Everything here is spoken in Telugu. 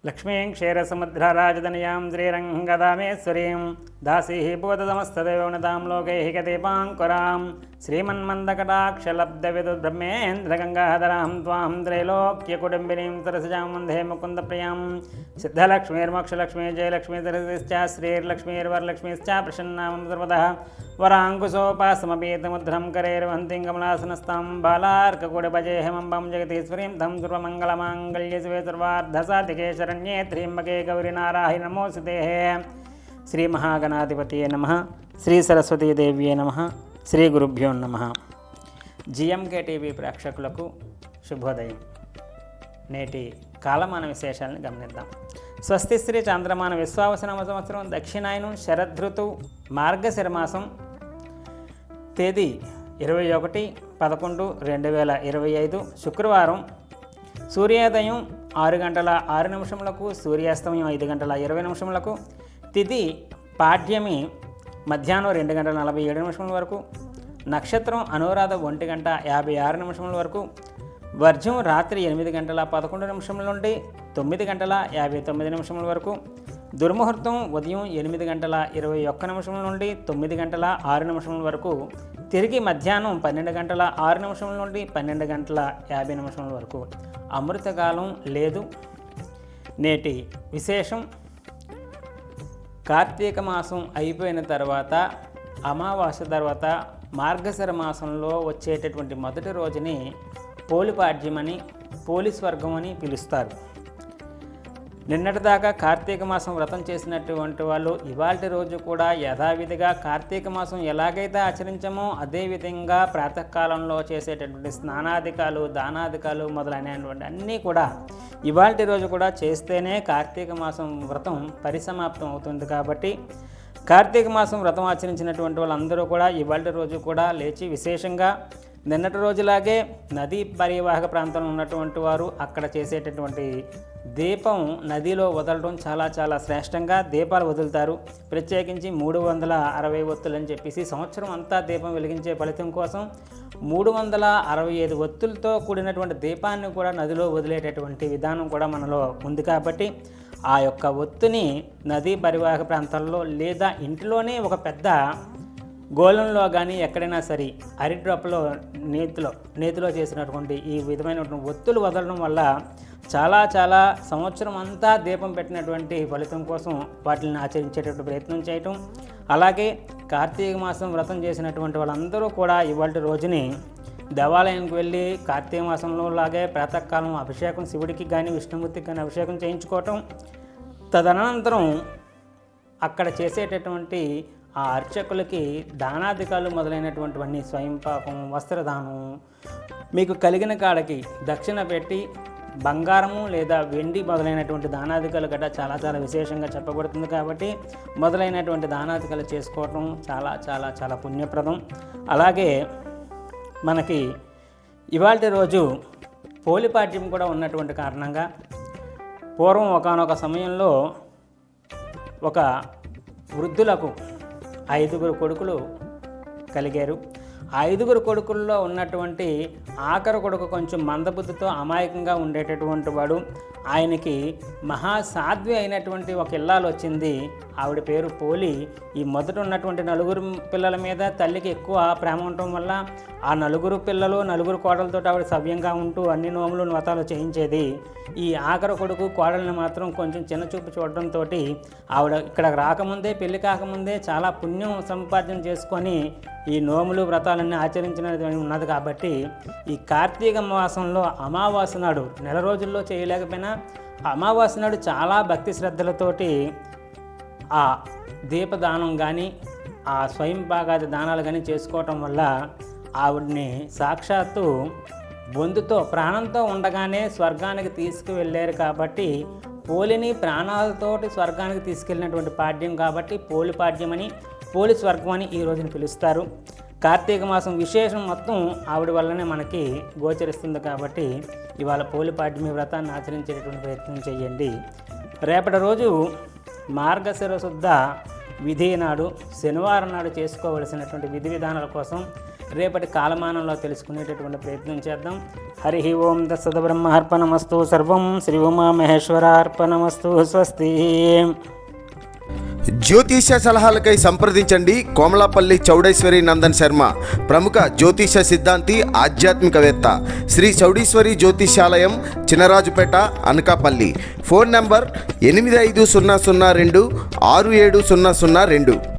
లక్ష్మీం క్షీరసముద్రరాజదనయాం శ్రీరంగదామేశ్వరీం దాసీః భూతసమస్తదేవనతాం లోకైః కదీపాంకురాం శ్రీమన్మందకటాక్షలబ్ధవిదుర్బ్రహ్మేంద్రగంగాధరాం త్వాం త్రైలోక్యకుటుంబినీం సరసిజాం వందే ముకుందప్రియాం సిద్ధలక్ష్మీర్మోక్షలక్ష్మీ జయలక్ష్మీ సరసిశ్చ శ్రీర్లక్ష్మీర్వరలక్ష్మీశ్చ ప్రసన్నామం సర్వదా వరాంకుశోపాసమపీతముద్రం కరైర్వహంతిం కమలాసనస్తాం బాలార్కకుడిభజేహమంబం జగదీశ్వరీం తం దుర్వమంగళమాంగళ్యశివే సర్వార్ధసాధికే శరణ్యే త్ర్యంబకే గౌరీ నారాయణి నమోస్తుతే. శ్రీ మహాగణాధిపతియే నమః. శ్రీ సరస్వతీదేవ్యే నమః. శ్రీ గురుభ్యో నమః. జిఎంకే టీవీ ప్రేక్షకులకు శుభోదయం. నేటి కాలమాన విశేషాలను గమనిద్దాం. స్వస్తి శ్రీ చాంద్రమాన విశ్వావసనామ సంవత్సరం దక్షిణాయనం శరదృతువు మార్గశిరమాసం తేదీ 21/11/2025 శుక్రవారం. సూర్యోదయం 6:06 సూర్యాస్తమయం 5:20 తిథి పాడ్యమి మధ్యాహ్నం 2:47 వరకు, నక్షత్రం అనురాధ 1:56 వరకు, వర్జం రాత్రి 8:11 నుండి 9:59 వరకు, దుర్ముహూర్తం ఉదయం 8:21 నుండి 9:06 వరకు, తిరిగి మధ్యాహ్నం 12:06 నుండి 12:50 వరకు. అమృతకాలం లేదు. నేటి విశేషం: కార్తీక మాసం అయిపోయిన తర్వాత అమావాస్య తర్వాత మార్గశిర మాసంలో వచ్చేటటువంటి మొదటి రోజుని పోలిపాడ్యమని, పోలిస్వర్గం అని పిలుస్తారు. నిన్నటిదాకా కార్తీక మాసం వ్రతం చేసినటువంటి వాళ్ళు ఇవాల్టి రోజు కూడా యథావిధిగా కార్తీక మాసం ఎలాగైతే ఆచరించామో అదేవిధంగా ప్రాతకాలంలో చేసేటటువంటి స్నానాధికాలు, దానాధికాలు మొదలైనటువంటి అన్నీ కూడా ఇవాల్టి రోజు కూడా చేస్తేనే కార్తీక మాసం వ్రతం పరిసమాప్తం అవుతుంది. కాబట్టి కార్తీక మాసం వ్రతం ఆచరించినటువంటి వాళ్ళందరూ కూడా ఇవాల్టి రోజు కూడా లేచి విశేషంగా నిన్నటి రోజులాగే నదీ పరివాహక ప్రాంతంలో ఉన్నటువంటి వారు అక్కడ చేసేటటువంటి దీపం నదిలో వదలడం చాలా చాలా శ్రేష్టంగా దీపాలు వదులుతారు. ప్రత్యేకించి 360 ఒత్తులు అని చెప్పేసి సంవత్సరం అంతా దీపం వెలిగించే ఫలితం కోసం 365 ఒత్తులతో కూడినటువంటి దీపాన్ని కూడా నదిలో వదిలేటటువంటి విధానం కూడా మనలో ఉంది. కాబట్టి ఆ యొక్క ఒత్తుని నదీ పరివాహక ప్రాంతాల్లో లేదా ఇంటిలోనే ఒక పెద్ద గోళంలో కానీ ఎక్కడైనా సరే అరిడ్రాప్లో నేతిలో చేసినటువంటి ఈ విధమైనటువంటి ఒత్తులు వదలడం వల్ల చాలా సంవత్సరం అంతా దీపం పెట్టినటువంటి ఫలితం కోసం వాటిని ఆచరించేటటువంటి ప్రయత్నం చేయటం. అలాగే కార్తీక మాసం వ్రతం చేసినటువంటి వాళ్ళందరూ కూడా ఇవాళ రోజుని దేవాలయానికి వెళ్ళి కార్తీక మాసంలో లాగే ప్రాతకాలం అభిషేకం శివుడికి కానీ విష్ణుమూర్తికి కానీ అభిషేకం చేయించుకోవటం, తదనంతరం అక్కడ చేసేటటువంటి ఆ అర్చకులకి దానాధికాలు మొదలైనటువంటివన్నీ స్వయంపాకం, వస్త్రదానం, మీకు కలిగిన కాడకి దక్షిణ పెట్టి బంగారము లేదా వెండి మొదలైనటువంటి దానాధికాలు గట్రా చాలా విశేషంగా చెప్పబడుతుంది. కాబట్టి మొదలైనటువంటి దానాధికాలు చేసుకోవటం చాలా పుణ్యప్రదం. అలాగే మనకి ఇవాల్టి రోజు పోలిపాడ్యం కూడా ఉన్నటువంటి కారణంగా పూర్వం ఒకానొక సమయంలో ఒక వృద్ధులకు 5 కొడుకులు కలిగారు. 5 కొడుకుల్లో ఉన్నటువంటి ఆఖరి కొడుకు కొంచెం మందబుద్ధితో అమాయకంగా ఉండేటటువంటి వాడు. ఆయనకి మహాసాధ్వి అయినటువంటి ఒక ఇల్లాలు వచ్చింది. ఆవిడ పేరు పోలి. ఈ మొదట ఉన్నటువంటి 4 పిల్లల మీద తల్లికి ఎక్కువ ప్రేమ ఉండటం వల్ల ఆ 4 పిల్లలు 4 కోడలతో ఆవిడ సవ్యంగా ఉంటూ అన్ని నోములు వ్రతాలు చేయించేది. ఈ ఆఖరి కొడుకు కోడల్ని మాత్రం కొంచెం చిన్నచూపు చూడడంతో ఆవిడ ఇక్కడ రాకముందే, పెళ్లి కాకముందే చాలా పుణ్యం సంపాదన చేసుకొని ఈ నోములు వ్రతాలన్నీ ఆచరించినది ఉన్నది. కాబట్టి ఈ కార్తీక మాసంలో అమావాస్య నాడు నెల రోజుల్లో చేయలేకపోయినా అమావాస్య నాడు చాలా భక్తి శ్రద్ధలతోటి ఆ దీపదానం కానీ ఆ స్వయంపాకాది దానాలు కానీ చేసుకోవటం వల్ల ఆవిడ్ని సాక్షాత్తు బొందుతో ప్రాణంతో ఉండగానే స్వర్గానికి తీసుకువెళ్ళారు. కాబట్టి పోలిని ప్రాణాలతోటి స్వర్గానికి తీసుకెళ్ళినటువంటి పాడ్యం కాబట్టి పోలిపాడ్యమని, పోలి స్వర్గం అని ఈ రోజున పిలుస్తారు. కార్తీక మాసం విశేషం మొత్తం ఆవిడ వల్లనే మనకి గోచరిస్తుంది. కాబట్టి ఇవాళ పోలిపాడ్యమి వ్రతాన్ని ఆచరించేటటువంటి ప్రయత్నం చేయండి. రేపటి రోజు మార్గశిర శుద్ధ విధి నాడు శనివారం నాడు చేసుకోవలసినటువంటి విధి విధానాల కోసం రేపటి కాలమానంలో తెలుసుకునేటటువంటి ప్రయత్నం చేద్దాం. హరి ఓం తత్సద్బ్రహ్మార్పణమస్తు. సర్వం శ్రీ ఉమామహేశ్వరార్పణమస్తు. స్వస్తి. జ్యోతిష సలహాలకై సంప్రదించండి కోమలాపల్లి చౌడేశ్వరి నందన్ శర్మ, ప్రముఖ జ్యోతిష సిద్ధాంతి, ఆధ్యాత్మికవేత్త. శ్రీ చౌడేశ్వరి జ్యోతిషాలయం, చినరాజుపేట, అనకాపల్లి. Phone number 8500267002.